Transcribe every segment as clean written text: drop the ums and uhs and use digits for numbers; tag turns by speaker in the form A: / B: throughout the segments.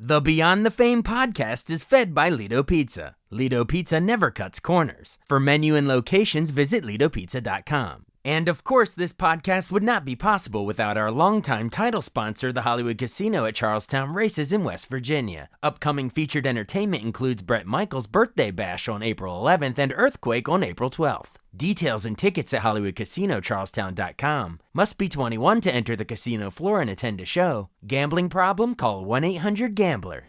A: The Beyond the Fame podcast is fed by Lido Pizza. Lido Pizza never cuts corners. For menu and locations, visit LidoPizza.com. And of course, this podcast would not be possible without our longtime title sponsor, the Hollywood Casino at Charlestown Races in West Virginia. Upcoming featured entertainment includes Bret Michaels' Birthday Bash on April 11th and Earthquake on April 12th. Details and tickets at HollywoodCasinoCharlestown.com. Must be 21 to enter the casino floor and attend a show. Gambling problem? Call 1-800-GAMBLER.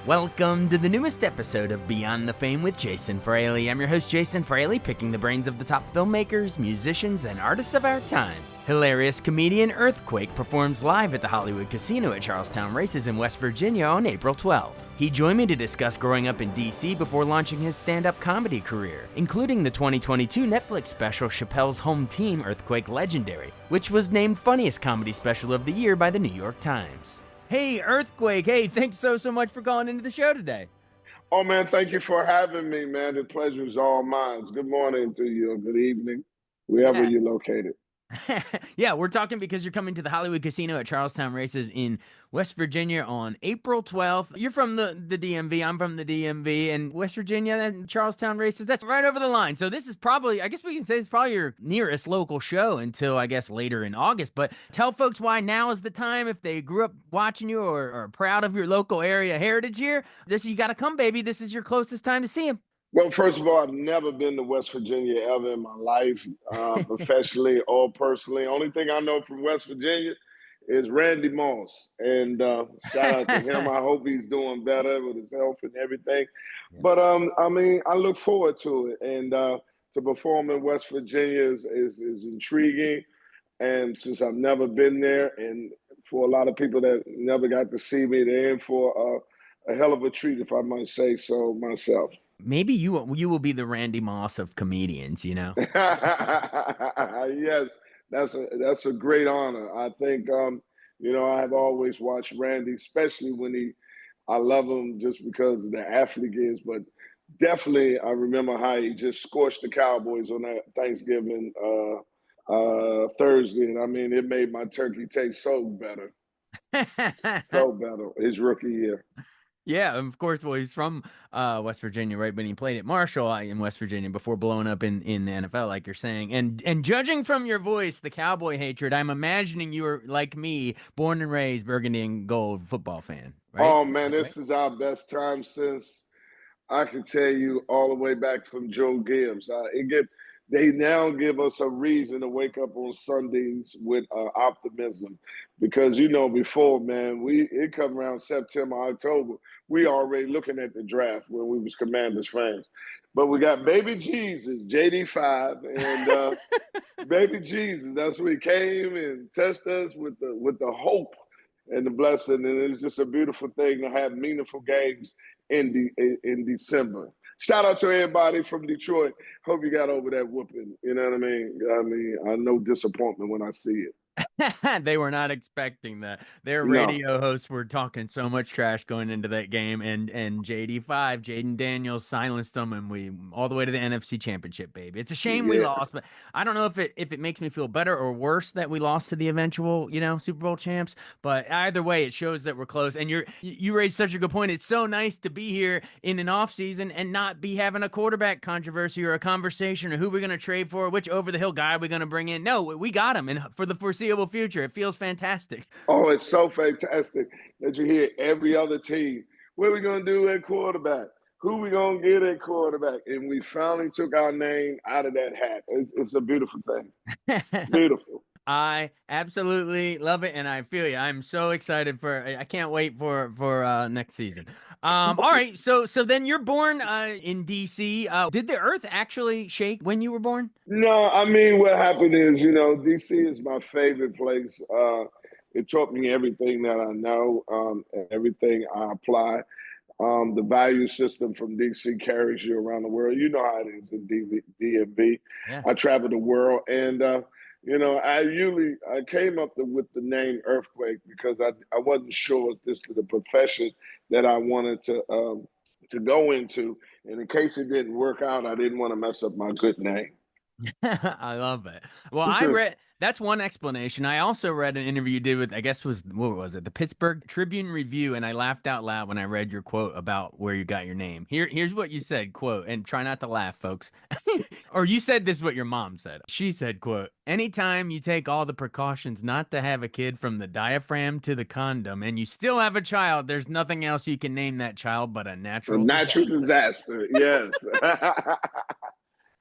A: Welcome to the newest episode of Beyond the Fame with Jason Fraley. I'm your host, Jason Fraley, picking the brains of the top filmmakers, musicians, and artists of our time. Hilarious comedian Earthquake performs live at the Hollywood Casino at Charlestown Races in West Virginia on April 12th. He joined me to discuss growing up in D.C. before launching his stand-up comedy career, including the 2022 Netflix special Chappelle's Home Team, Earthquake Legendary, which was named Funniest Comedy Special of the Year by the New York Times. Hey, Earthquake. Hey, thanks so much for calling into the show today.
B: Oh, man, thank you for having me, man. The pleasure is all mine. Good morning to you, or good evening, wherever you're located.
A: Yeah, we're talking because you're coming to the Hollywood Casino at Charlestown Races in West Virginia on April 12th. You're from the DMV, I'm from the DMV, and West Virginia and Charlestown Races, that's right over the line. So this is probably, I guess we can say it's probably your nearest local show until, I guess, later in August. But tell folks why now is the time if they grew up watching you or are proud of your local area heritage here. You got to come, baby. This is your closest time to see them.
B: Well, first of all, I've never been to West Virginia ever in my life, professionally or personally. Only thing I know from West Virginia is Randy Moss. And shout out to him. I hope he's doing better with his health and everything. Yeah. But, I look forward to it. And to perform in West Virginia is intriguing. And since I've never been there, and for a lot of people that never got to see me, they're in for a hell of a treat, if I might say so myself.
A: Maybe you will be the Randy Moss of comedians, you know?
B: Yes, that's a great honor. I think, I've always watched Randy, especially when I love him just because of the athlete he is, but definitely I remember how he just scorched the Cowboys on that Thanksgiving Thursday. And it made my turkey taste so better. So better, his rookie year.
A: Yeah, of course. Well, he's from West Virginia, right? But he played at Marshall in West Virginia before blowing up in the NFL, like you're saying. And judging from your voice, the Cowboy hatred, I'm imagining you were, like me, born and raised Burgundy and Gold football fan, right?
B: Oh, man, this is our best time since, I can tell you, all the way back from Joe Gibbs. They now give us a reason to wake up on Sundays with optimism, because before, man, it come around September, October, we already looking at the draft when we was Commanders fans. But we got Baby Jesus, JD5, and Baby Jesus. That's when he came and tested us with the hope and the blessing, and it's just a beautiful thing to have meaningful games in December. Shout out to everybody from Detroit. Hope you got over that whooping. You know what I mean? I know disappointment when I see it.
A: They were not expecting that. Their radio hosts were talking so much trash going into that game, and JD5, Jaden Daniels silenced them, and we all the way to the NFC Championship, baby. It's a shame we lost, but I don't know if it makes me feel better or worse that we lost to the eventual, Super Bowl champs. But either way, it shows that we're close. And you raised such a good point. It's so nice to be here in an off season and not be having a quarterback controversy or a conversation or who we're going to trade for, which over the hill guy we're going to bring in. No, we got him, and for the foreseeable future. It feels fantastic.
B: Oh, it's so fantastic that you hear every other team. What are we going to do at quarterback? Who we going to get at quarterback? And we finally took our name out of that hat. It's a beautiful thing. Beautiful.
A: I absolutely love it, and I feel you. I'm so excited I can't wait for next season. All right, so then you're born in D.C. Did the earth actually shake when you were born?
B: No, what happened is, D.C. is my favorite place. It taught me everything that I know, and everything I apply. The value system from D.C. carries you around the world. You know how it is in DMV. Yeah. I travel the world, and I came up with the name Earthquake because I wasn't sure if this was the profession that I wanted to go into, and in case it didn't work out, I didn't want to mess up my good name.
A: I love it. Well, I read that's one explanation. I also read an interview you did with, I guess was what was it, the Pittsburgh Tribune Review, and I laughed out loud when I read your quote about where you got your name. Here's what you said, quote, and try not to laugh, folks. Or you said this is what your mom said. She said, quote, anytime you take all the precautions not to have a kid from the diaphragm to the condom and you still have a child, there's nothing else you can name that child but a
B: A
A: natural
B: natural
A: disaster.
B: disaster, yes.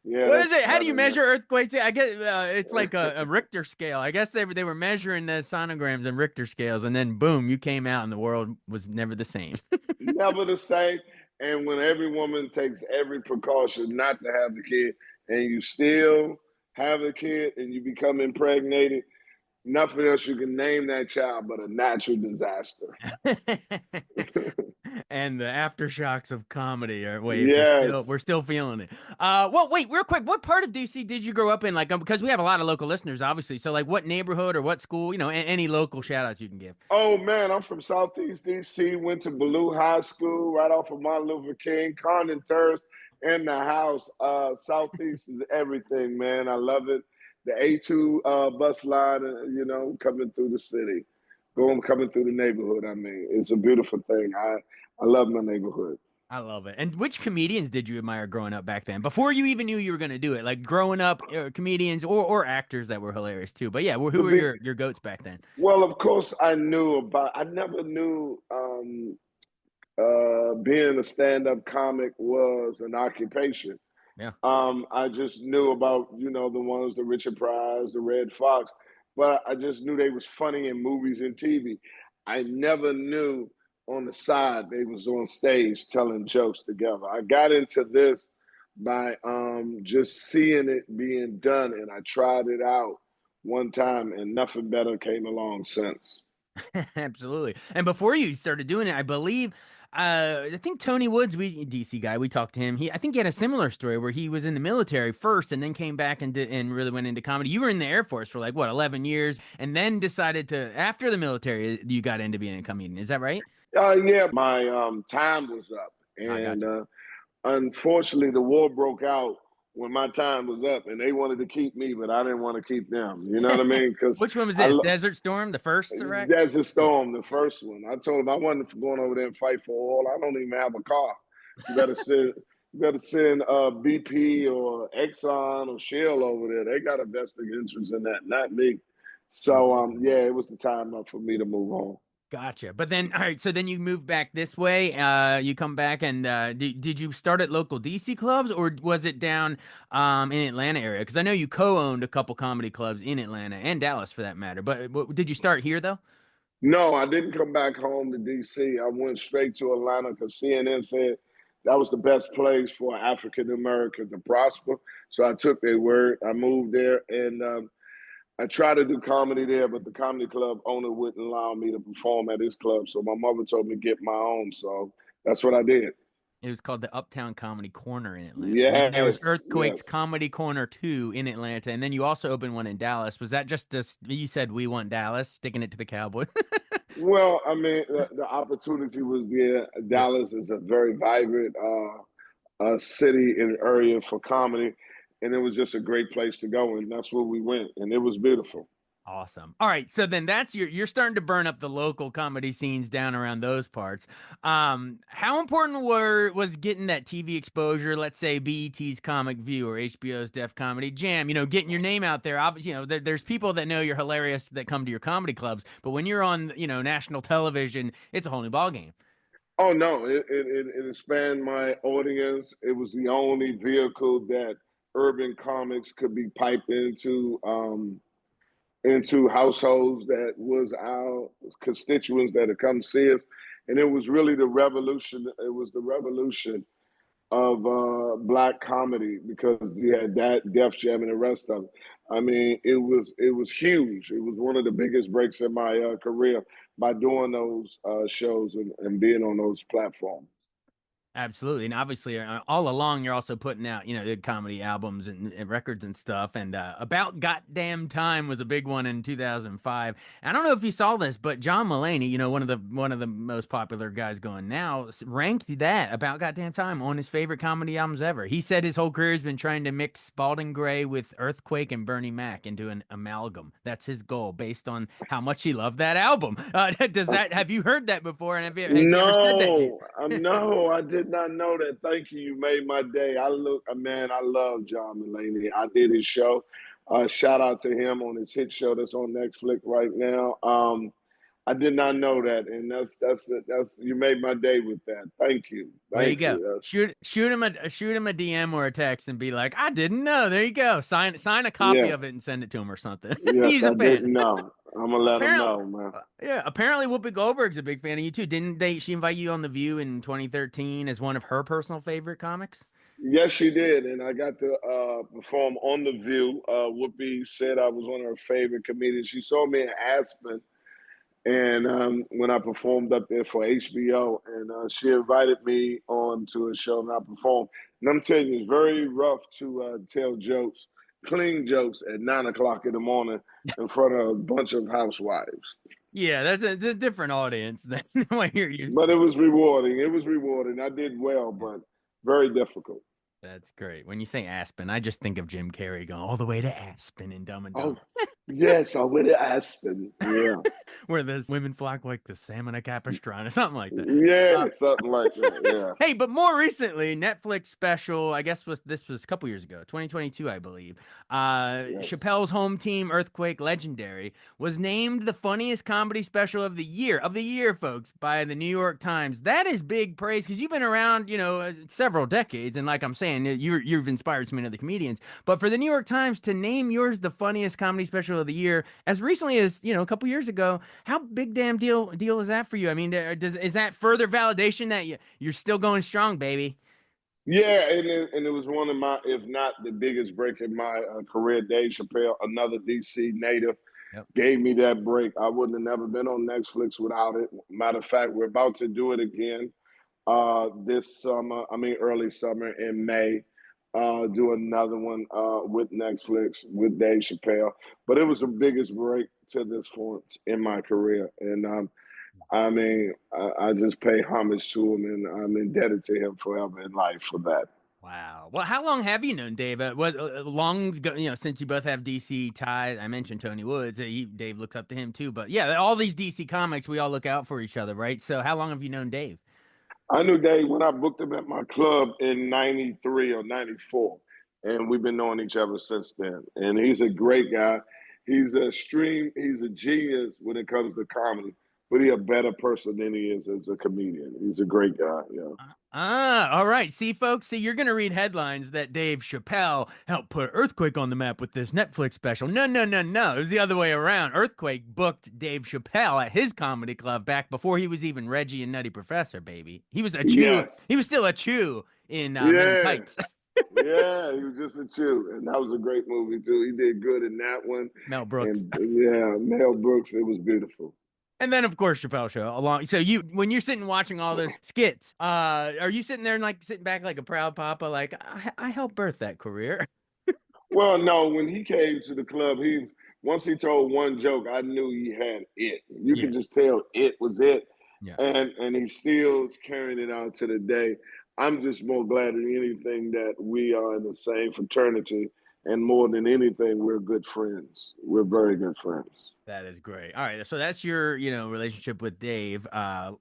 B: Yeah,
A: What is
B: that's
A: it? How do you
B: funny,
A: measure earthquakes? I guess it's like a Richter scale. I guess they were measuring the sonograms and Richter scales, and then boom, you came out, and the world was never the same.
B: never the same. And when every woman takes every precaution not to have the kid, and you still have a kid and you become impregnated, nothing else you can name that child but a natural disaster.
A: And the aftershocks of comedy are waves are still we're
B: Yes.
A: still feeling it. Well, wait, real quick, what part of DC did you grow up in? Like, because we have a lot of local listeners, obviously. So, like, what neighborhood or what school? Any local shout outs you can give.
B: Oh man, I'm from Southeast DC. Went to Ballou High School, right off of Martin Luther King. Condon Thirst in the house. Southeast is everything, man. I love it. The A2 bus line, coming through the city, coming through the neighborhood. I mean, it's a beautiful thing. I love my neighborhood.
A: I love it. And which comedians did you admire growing up back then? Before you even knew you were going to do it, like growing up, comedians or actors that were hilarious too. But yeah, who
B: To
A: were
B: be
A: your goats back then?
B: well, of course, I never knew being a stand-up comic was an occupation.
A: Yeah.
B: I just knew about, the ones, the Richard Pryor, the Red Fox, but I just knew they was funny in movies and TV. I never knew on the side they was on stage telling jokes together. I got into this by just seeing it being done, and I tried it out one time, and nothing better came along since.
A: Absolutely. And before you started doing it, I believe, I think Tony Woods, we DC guy, we talked to him. I think he had a similar story where he was in the military first and then came back and really went into comedy. You were in the Air Force for like what, 11 years, and then decided to after the military, you got into being a comedian. Is that right?
B: Yeah, my time was up,
A: I got
B: and
A: you.
B: unfortunately, the war broke out when my time was up, and they wanted to keep me, but I didn't want to keep them. You know what I mean? Because
A: Which one was
B: I
A: this? Desert Storm, the first, Iraq?
B: Desert Storm, the first one. I told them I wasn't going over there and fight for oil. I don't even have a car. You better send, BP or Exxon or Shell over there. They got a vested interest in that, not me. So yeah, it was the time up for me to move on.
A: Gotcha. But then, all right. So then you move back this way. You come back, and did you start at local DC clubs, or was it down in Atlanta area? Because I know you co-owned a couple comedy clubs in Atlanta and Dallas, for that matter. But did you start here though?
B: No, I didn't come back home to DC. I went straight to Atlanta because CNN said that was the best place for African American to prosper. So I took their word. I moved there, and I tried to do comedy there, but the comedy club owner wouldn't allow me to perform at his club. So my mother told me to get my own. So that's what I did.
A: It was called the Uptown Comedy Corner in Atlanta, and then there was
B: Yes,
A: Earthquakes
B: yes.
A: Comedy Corner 2 in Atlanta, and then you also opened one in Dallas. Was that just this? You said we want Dallas, sticking it to the Cowboys.
B: Well, I mean, the opportunity was there.
A: Yeah.
B: Dallas is a very vibrant city and area for comedy, and it was just a great place to go, and that's where we went, and it was beautiful.
A: Awesome. All right, so then that's you're starting to burn up the local comedy scenes down around those parts. How important was getting that TV exposure? Let's say BET's Comic View or HBO's Def Comedy Jam. Getting your name out there. Obviously, there's people that know you're hilarious that come to your comedy clubs, but when you're on national television, it's a whole new ballgame.
B: Oh no, it expanded my audience. It was the only vehicle that urban comics could be piped into households that was our constituents that had come see us, and it was really the revolution. It was the revolution of black comedy because you had that Def Jam and the rest of it. I mean, it was huge. It was one of the biggest breaks in my career by doing those shows and being on those platforms.
A: Absolutely. And obviously, all along, you're also putting out, the comedy albums and records and stuff. And About Goddamn Time was a big one in 2005. I don't know if you saw this, but John Mulaney, one of the most popular guys going now, ranked that About Goddamn Time on his favorite comedy albums ever. He said his whole career has been trying to mix Spalding Gray with Earthquake and Bernie Mac into an amalgam. That's his goal based on how much he loved that album. Have you heard that before? And has he ever said that to you?
B: No, I did not know that. Thank you. You made my day. Man, I love John Mulaney. I did his show. Shout out to him on his hit show that's on Netflix right now. I did not know that, and that's you made my day with that. Thank you,
A: Way you
B: thank
A: go.
B: you.
A: Shoot him a DM or a text and be like, I didn't know. There you go. Sign a copy of
B: Yes,
A: it and send it to him or something.
B: yes,
A: He's a
B: I
A: fan.
B: didn't know. I'm gonna let him
A: Apparently,
B: know, man.
A: yeah. Apparently, Whoopi Goldberg's a big fan of you too. Didn't they? She invite you on The View in 2013 as one of her personal favorite comics.
B: Yes, she did, and I got to perform on The View. Whoopi said I was one of her favorite comedians. She saw me in Aspen, and when I performed up there for HBO, and she invited me on to a show, and I performed. And I'm telling you, it's very rough to tell jokes, clean jokes, at 9 o'clock in the morning in front of a bunch of housewives.
A: Yeah, that's a different audience than what you're used
B: But it
A: to.
B: was rewarding. It was rewarding. I did well, but very difficult.
A: That's great. When you say Aspen, I just think of Jim Carrey going all the way to Aspen in Dumb and
B: Oh,
A: Dumber.
B: yes, I went to Aspen. Yeah.
A: Where the women flock like the salmon of Capistrano or something like that.
B: Yeah,
A: Uh,
B: something like that. Yeah.
A: hey, but more recently, Netflix special, I guess this was a couple years ago, 2022, I believe.
B: Yes.
A: Chappelle's Home Team, Earthquake Legendary, was named the funniest comedy special of the year, folks, by the New York Times. That is big praise because you've been around, several decades, and like I'm saying, you've inspired so many other comedians. But for the New York Times to name yours the funniest comedy special of the year, as recently as a couple years ago, how big damn deal is that for you? I mean, is that further validation that you're still going strong, baby?
B: Yeah, and it was one of my, if not the biggest break in my career. Dave Chappelle, another DC native,
A: Yep.
B: gave me that break. I wouldn't have never been on Netflix without it. Matter of fact, we're about to do it again this summer. I mean, early summer in May. Do another one with Netflix with Dave Chappelle. But it was the biggest break to this point in my career, and I mean, I just pay homage to him, and I'm indebted to him forever in life for that.
A: Wow. Well, how long have you known Dave? Was long ago, since you both have DC ties. I mentioned Tony Woods. Dave looks up to him too. But yeah, all these DC comics, we all look out for each other, right? So, how long have you known Dave?
B: I knew Dave when I booked him at my club in '93 or '94, and we've been knowing each other since then. And he's a great guy. He's a genius when it comes to comedy, but he's a better person than he is as a comedian. He's a great guy. Yeah.
A: All right. See, folks, you're going to read headlines that Dave Chappelle helped put Earthquake on the map with this Netflix special. No, no, no, no. It was the other way around. Earthquake booked Dave Chappelle at his comedy club back before he was even Reggie and Nutty Professor, baby. He was a chew.
B: Yes.
A: He was still a chew in Men in
B: Yeah.
A: Tights.
B: Yeah, he was just a chew, and that was a great movie too. He did good in that one,
A: Mel Brooks.
B: and yeah, Mel Brooks. It was beautiful.
A: And then, of course, Chappelle Show along. So when you're sitting watching all those skits, are you sitting there and like sitting back like a proud papa, like I helped birth that career?
B: Well, no, when he came to the club, he once he told one joke, I knew he had it. You
A: Yeah,
B: could just tell it was it,
A: yeah.
B: and he still is carrying it out to the day. I'm just more glad than anything that we are in the same fraternity, and more than anything, we're good friends. We're very good friends.
A: That is great. All right, so that's your, relationship with Dave,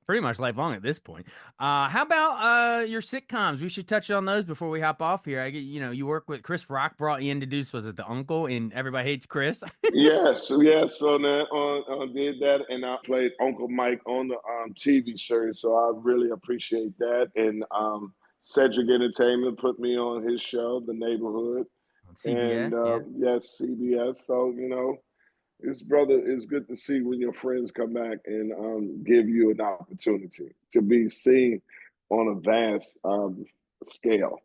A: pretty much lifelong at this point. How about your sitcoms? We should touch on those before we hop off here. I get, you work with Chris Rock brought you introduced, was it the uncle in Everybody Hates Chris?
B: Yes, yes. So now did that, and I played Uncle Mike on the TV series. So I really appreciate that. And Cedric Entertainment put me on his show, The Neighborhood,
A: On
B: and
A: CBS, yeah.
B: yes, CBS. So it's brother. It's good to see when your friends come back and give you an opportunity to be seen on a vast scale.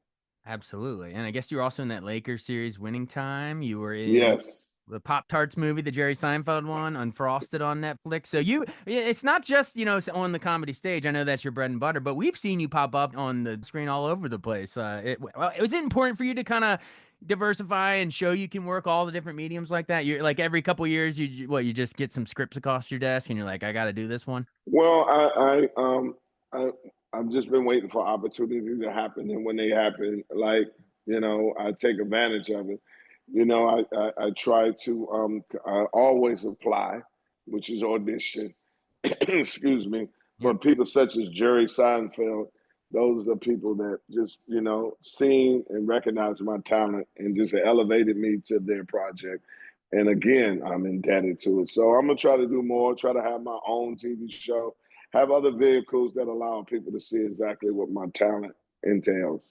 A: Absolutely. And I guess you were also in that Lakers series Winning Time. You were in
B: Yes.
A: the Pop Tarts movie, the Jerry Seinfeld one, Unfrosted on Netflix. So it's not just on the comedy stage. I know that's your bread and butter, but we've seen you pop up on the screen all over the place. Was it important for you to kind of diversify and show you can work all the different mediums like that? You're like every couple years, you just get some scripts across your desk, and you're like, I got to do this one.
B: Well, I I've just been waiting for opportunities to happen, and when they happen, like I take advantage of it. I try to always apply, which is audition. Excuse me,
A: Yeah.
B: but people such as Jerry Seinfeld, those are the people that just seen and recognized my talent and just elevated me to their project. And again, I'm indebted to it. So I'm gonna try to do more. Try to have my own TV show, have other vehicles that allow people to see exactly what my talent entails.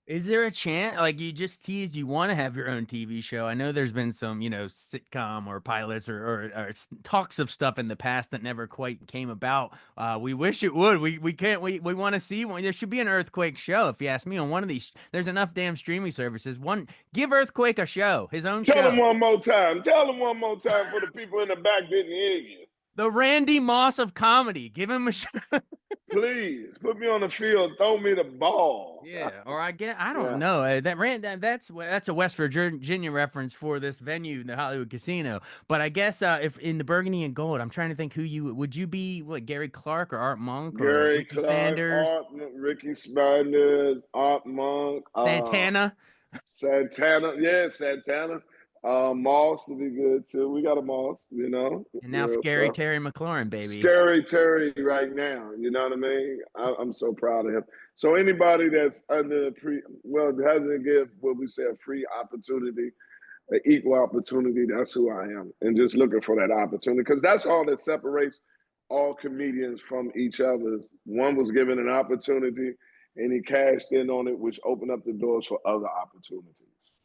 A: Is there a chance, like you just teased, you want to have your own TV show? I know there's been some, sitcom or pilots or talks of stuff in the past that never quite came about. We wish it would. We can't. We want to see one. There should be an Earthquake show, if you ask me. On one of these, there's enough damn streaming services. Give Earthquake a show, his own
B: Tell them
A: show.
B: one more time. Tell them one more time for the people in the back didn't hear you.
A: The Randy Moss of comedy. Give him a show.
B: Please put me on the field. Throw me the ball.
A: Yeah, or I don't
B: Yeah.
A: know. That's a West Virginia reference for this venue, the Hollywood Casino. But I guess if in the Burgundy and Gold, I'm trying to think who you be? What, Gary Clark or Art Monk or
B: Gary
A: Ricky
B: Clark,
A: Sanders,
B: Ricky Sanders, Art Monk,
A: Santana?
B: Santana. Yeah, Santana. Moss would be good too. We got a Moss.
A: And now Scary
B: So
A: Terry McLaurin, baby.
B: Scary Terry right now. You know what I mean? I'm so proud of him. So anybody that's under hasn't give what we say a free opportunity, an equal opportunity, that's who I am. And just looking for that opportunity. Because that's all that separates all comedians from each other. One was given an opportunity and he cashed in on it, which opened up the doors for other opportunities.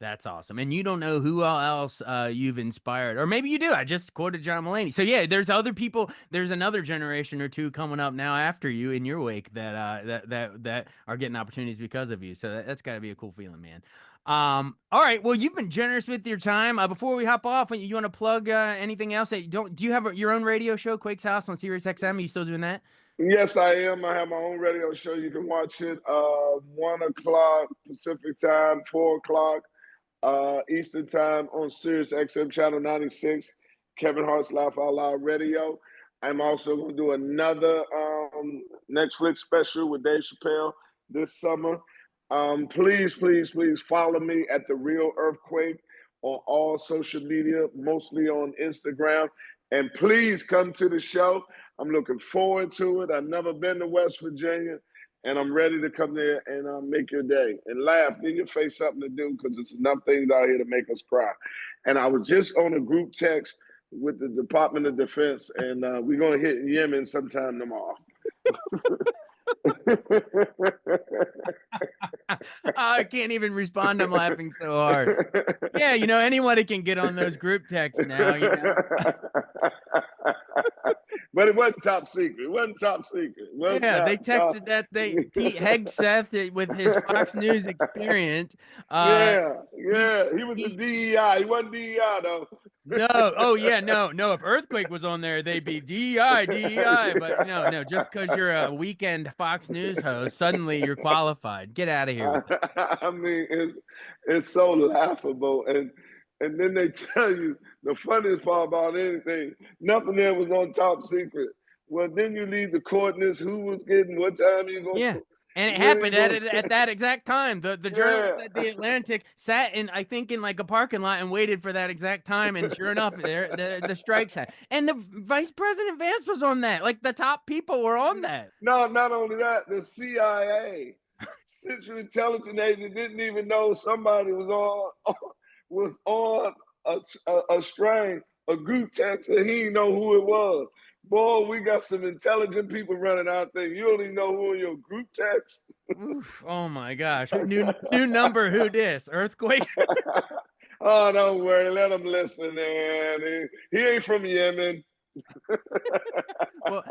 A: That's awesome. And you don't know who else you've inspired, or maybe you do. I just quoted John Mulaney. So yeah, there's other people. There's another generation or two coming up now after you in your wake that are getting opportunities because of you. So that's got to be a cool feeling, man. All right. Well, you've been generous with your time. Before we hop off, you want to plug anything else that you don't? Do you have your own radio show, Quake's House on Sirius XM? Are you still doing that?
B: Yes, I am. I have my own radio show. You can watch it 1 o'clock Pacific time, 4 o'clock Eastern time on Sirius XM channel 96, Kevin Hart's Laugh Out Loud Radio. I'm also going to do another Netflix special with Dave Chappelle this summer. Please, please, please follow me at The Real Earthquake on all social media, mostly on Instagram. And please come to the show. I'm looking forward to it. I've never been to West Virginia, and I'm ready to come there and make your day and laugh. Give your face something to do because there's enough things out here to make us cry. And I was just on a group text with the Department of Defense, and we're going to hit Yemen sometime tomorrow.
A: I can't even respond. I'm laughing so hard. Yeah, anybody can get on those group texts now.
B: But it wasn't top secret. It wasn't top secret.
A: They texted that Pete Hegseth with his Fox News experience.
B: Yeah, he was the DEI. He wasn't DEI though.
A: No, oh yeah, no. If Earthquake was on there, they'd be DEI. But no, just because you're a weekend Fox News host, suddenly you're qualified. Get out of here.
B: I mean, it's so laughable, and then they tell you the funniest part about anything, nothing there was on top secret. Well, then you leave the coordinates, who was getting, what time you going to.
A: Yeah. And it happened at that exact time. The journalist at the Atlantic sat in, I think, in like a parking lot and waited for that exact time. And sure enough, the strikes had. And the Vice President Vance was on that. Like the top people were on that.
B: No, not only that, the CIA, Central Intelligence Agency, didn't even know somebody was on a string, a group text, and he didn't know who it was. Boy, we got some intelligent people running out there. You only know who in your group text.
A: Oof, oh my gosh. New number, who dis? Earthquake?
B: Oh, don't worry. Let him listen, man. He ain't from Yemen.
A: Well,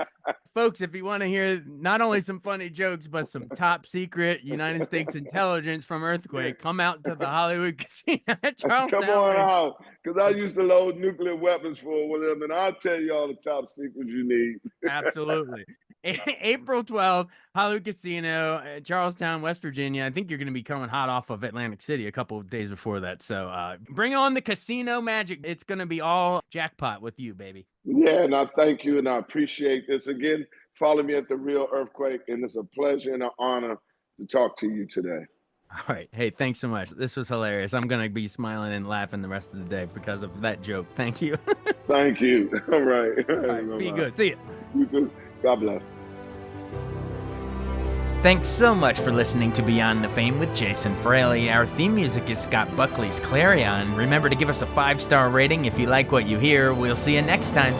A: Folks, if you want to hear not only some funny jokes, but some top secret United States intelligence from Earthquake, come out to the Hollywood Casino at Charlestown.
B: Come on out, because I used to load nuclear weapons for them, and I'll tell you all the top secrets you need.
A: Absolutely. April 12th, Hollywood Casino, Charlestown, West Virginia. I think you're going to be coming hot off of Atlantic City a couple of days before that. So bring on the casino magic. It's going to be all jackpot with you, baby.
B: Yeah, and I thank you, and I appreciate this. Again, follow me at The Real Earthquake, and it's a pleasure and an honor to talk to you today.
A: All right. Hey, thanks so much. This was hilarious. I'm going to be smiling and laughing the rest of the day because of that joke. Thank you.
B: Thank you. All right.
A: All right, be good. See you.
B: You too. God bless.
A: Thanks so much for listening to Beyond the Fame with Jason Fraley. Our theme music is Scott Buckley's Clarion. Remember to give us a 5-star rating if you like what you hear. We'll see you next time.